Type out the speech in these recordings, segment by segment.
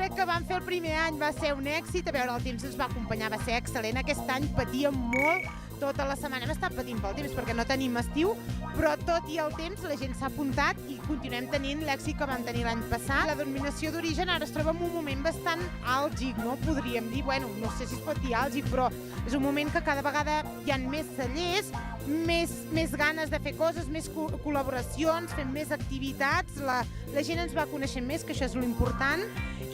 crec que vam fer el primer any, va ser un èxit, a veure, el temps ens va acompanyar, va ser excel·lent. Aquest any patíem molt tota la setmana. Hem estat patint pel temps perquè no tenim estiu, però tot i el temps la gent s'ha apuntat i continuem tenint l'èxit que vam tenir l'any passat. La denominació d'origen ara es troba en un moment bastant àlgic, no? Podríem dir, bueno, no sé si es pot dir àlgic, però és un moment que cada vegada hi ha més cellers, més ganes de fer coses, més col·laboracions, fem més activitats, la gent ens va coneixent més, que això és l'important,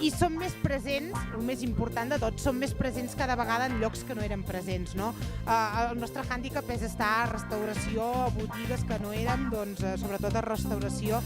i som més presents, el més important de tot, som més presents cada vegada en llocs que no eren presents, no? El nostre hàndicap és estar a restauració, a botigues que no érem, doncs sobretot a restauració.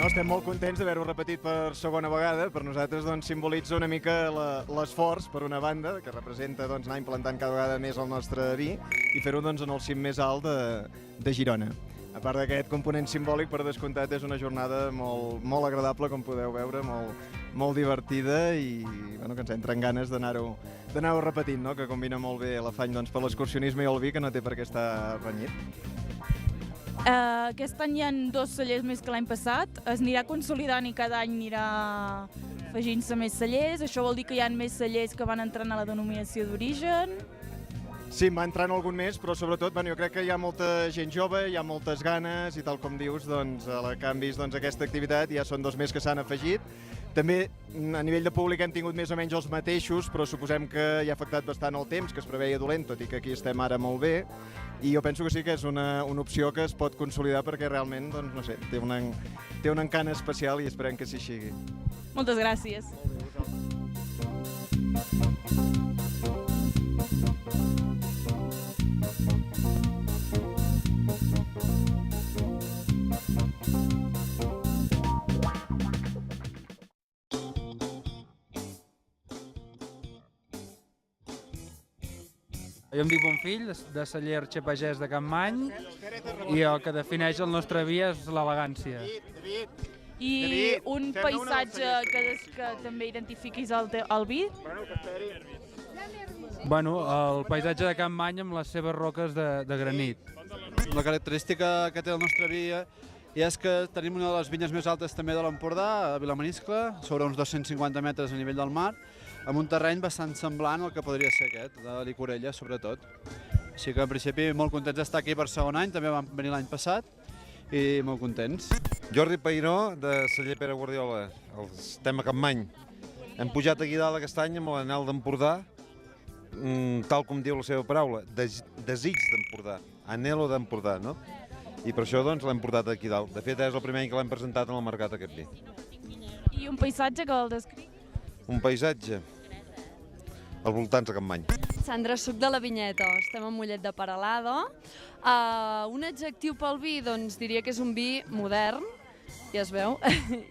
Estem molt contents d'haver-ho repetit per segona vegada. Per nosaltres simbolitza una mica l'esforç, per una banda, que representa anar implantant cada vegada més el nostre vi i fer-ho en el cim més alt de Girona. A part d'aquest component simbòlic, per descomptat, és una jornada molt agradable, com podeu veure, molt divertida i que ens entren ganes d'anar-ho repetint, que combina molt bé l'afany per l'excursionisme i el vi, que no té per què estar renyit. Aquest any hi ha 2 cellers més que l'any passat, es anirà consolidant i cada any anirà afegint-se més cellers, això vol dir que hi ha més cellers que van entrant a la denominació d'origen. Sí, va entrant algun més, però sobretot jo crec que hi ha molta gent jove, hi ha moltes ganes i tal com dius, a canvis aquesta activitat ja són 2 més que s'han afegit. També a nivell de públic hem tingut més o menys els mateixos, però suposem que hi ha afectat bastant el temps, que es preveia dolent, tot i que aquí estem ara molt bé. I jo penso que sí que és una opció que es pot consolidar perquè realment, té un encant especial i esperem que així sigui. Moltes gràcies. Jo em dic Bonfill, de celler Arxepagès de Campmany, i el que defineix el nostre vi és l'elegància. I un paisatge que també identifiquis el vi? Bueno, el paisatge de Campmany amb les seves roques de granit. La característica que té el nostre vi és que tenim una de les vinyes més altes també de l'Empordà, a Vilamaniscle, sobre uns 250 metres a nivell del mar, amb un terreny bastant semblant al que podria ser aquest, de Licorella, sobretot. Així que, en principi, molt contents d'estar aquí per segon any, també vam venir l'any passat, i molt contents. Jordi Pairó, de celler Pere Guardiola, estem a Campmany. Hem pujat aquí dalt aquest any amb l'anel d'Empordà, tal com diu la seva paraula, desig d'Empordà, anhelo d'Empordà, no? I per això l'hem portat aquí dalt. De fet, és el primer any que l'hem presentat en el mercat, aquest vi. I un paisatge que el descriu? Un paisatge als voltants de Campmany. Sandra, soc de la Vinyeta, estem a Mollet de Peralada. Un adjectiu pel vi, doncs diria que és un vi modern, ja es veu,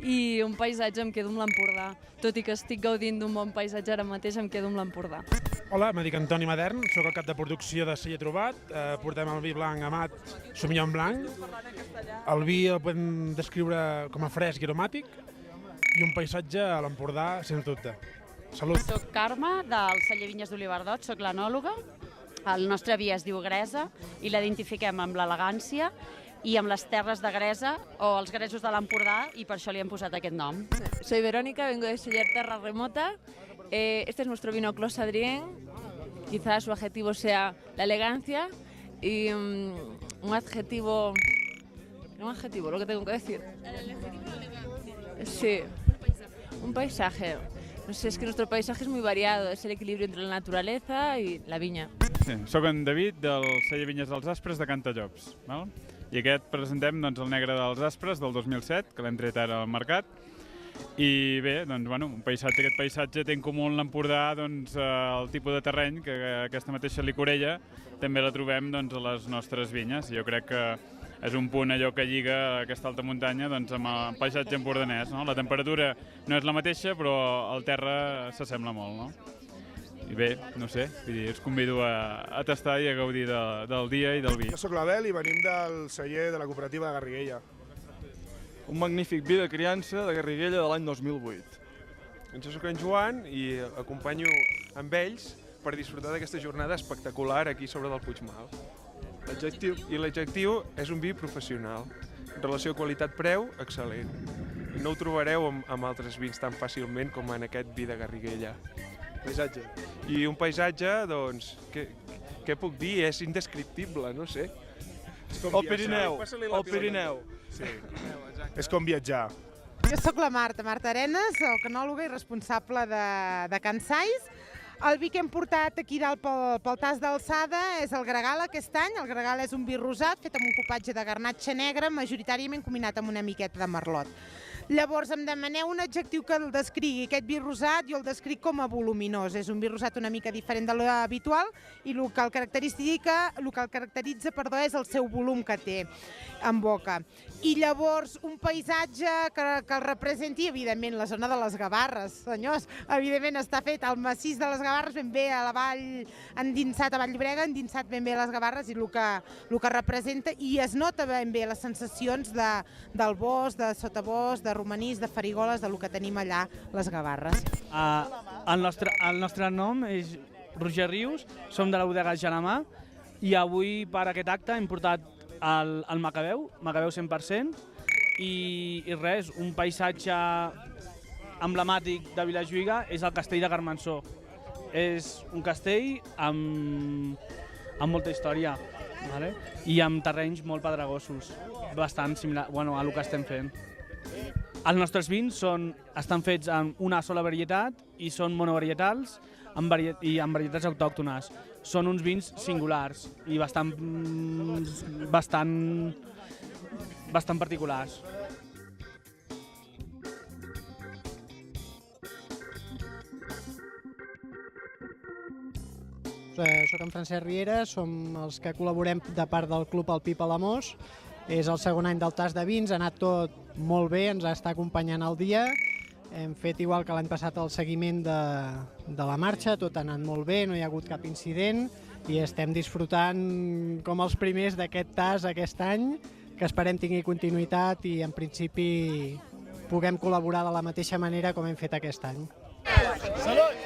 i un paisatge em quedo amb l'Empordà. Tot i que estic gaudint d'un bon paisatge ara mateix, em quedo amb l'Empordà. Hola, em dic Antoni Madern, soc el cap de producció de Celler Trobat. Portem el vi blanc Amat Sauvignon Blanc. El vi el podem descriure com a fresc i aromàtic i un paisatge a l'Empordà, sens dubte. Salut! Soc Carme, del celler Vinyes d'Olivardot, soc l'enòloga. El nostre vi es diu Gresa i l'identifiquem amb l'elegància i amb les terres de Gresa o els gresos de l'Empordà i per això li hem posat aquest nom. Soy Verónica, vengo de Seller Terra Remota. Este es nuestro vino Clos Adrien. Quizás su adjetivo sea la elegancia y un adjetivo, lo que tengo que decir. Sí, un paisaje. No sé, es que nuestro paisaje es muy variado, es el equilibrio entre la naturaleza y la viña. Sí, soc en David, del celler Vinyes dels Aspres de Cantallops. Val? I aquest presentem doncs, el negre dels Aspres del 2007, que l'hem tret ara al mercat. I bé, doncs, bueno, aquest paisatge té en comú amb l'Empordà doncs, el tipus de terreny, que aquesta mateixa licorella també la trobem doncs, a les nostres vinyes. Jo crec que és un punt allò que lliga aquesta alta muntanya doncs, amb el paisatge empordanès. No? La temperatura no és la mateixa, però el terra s'assembla molt. No? I bé, no sé, us convido a tastar i a gaudir del dia i del vi. Jo soc l'Abel i venim del celler de la cooperativa de Garriguella. Un magnífic vi de criança de Garriguella de l'any 2008. Jo soc en Joan i acompanyo amb ells per disfrutar d'aquesta jornada espectacular aquí sobre del Puigmal. L'adjectiu és un vi professional. En relació qualitat-preu, excel·lent. No ho trobareu amb altres vins tan fàcilment com en aquest vi de Garriguella. Paisatge. I un paisatge, doncs, què puc dir? És indescriptible, no sé. El Pirineu. Sí, és com viatjar. Jo sóc la Marta Arenas, ocanòloga i responsable de Can Sais. El vi que hem portat aquí dalt pel tas d'alçada és el Gregal aquest any. El Gregal és un vi rosat fet amb un cupatge de garnatxa negra, majoritàriament combinat amb una miqueta de merlot. Llavors em demaneu un adjectiu que el descrigui. Aquest vi rosat jo el descric com a voluminós. És un vi rosat una mica diferent de l'habitual i el que el caracteritza és el seu volum que té en boca. I llavors un paisatge que el representi, evidentment, la zona de les Gavarres. Senyors, evidentment està fet al massís de les Gavarres, ben bé a la vall, endinsat a Vall-llobrega, endinsat ben bé a les Gavarres i el que representa, i es nota ben bé les sensacions del bosc, de sotabosc, de romanís, de farigoles, del que tenim allà, les Gavarres. El nostre nom és Roger Rius, som de la bodega Janamà i avui per aquest acte hem portat el Macabeu 100%, i res, un paisatge emblemàtic de Vilajuïga és el castell de Garmansó. És un castell amb molta història, i amb terrenys molt pedregosos, bastant similar a el que estem fent. Els nostres vins estan fets en una sola varietat i són monovarietals i amb varietats autòctones. Són uns vins singulars i bastant particulars. Soc en Francesc Riera, som els que col·laborem de part del Club Alpí Palamós. És el segon any del tas de vins, ha anat tot molt bé, ens està acompanyant el dia. Hem fet, igual que l'any passat, el seguiment de la marxa, tot ha anat molt bé, no hi ha hagut cap incident i estem disfrutant com els primers d'aquest tas aquest any, que esperem tingui continuïtat i en principi puguem col·laborar de la mateixa manera com hem fet aquest any. Salut!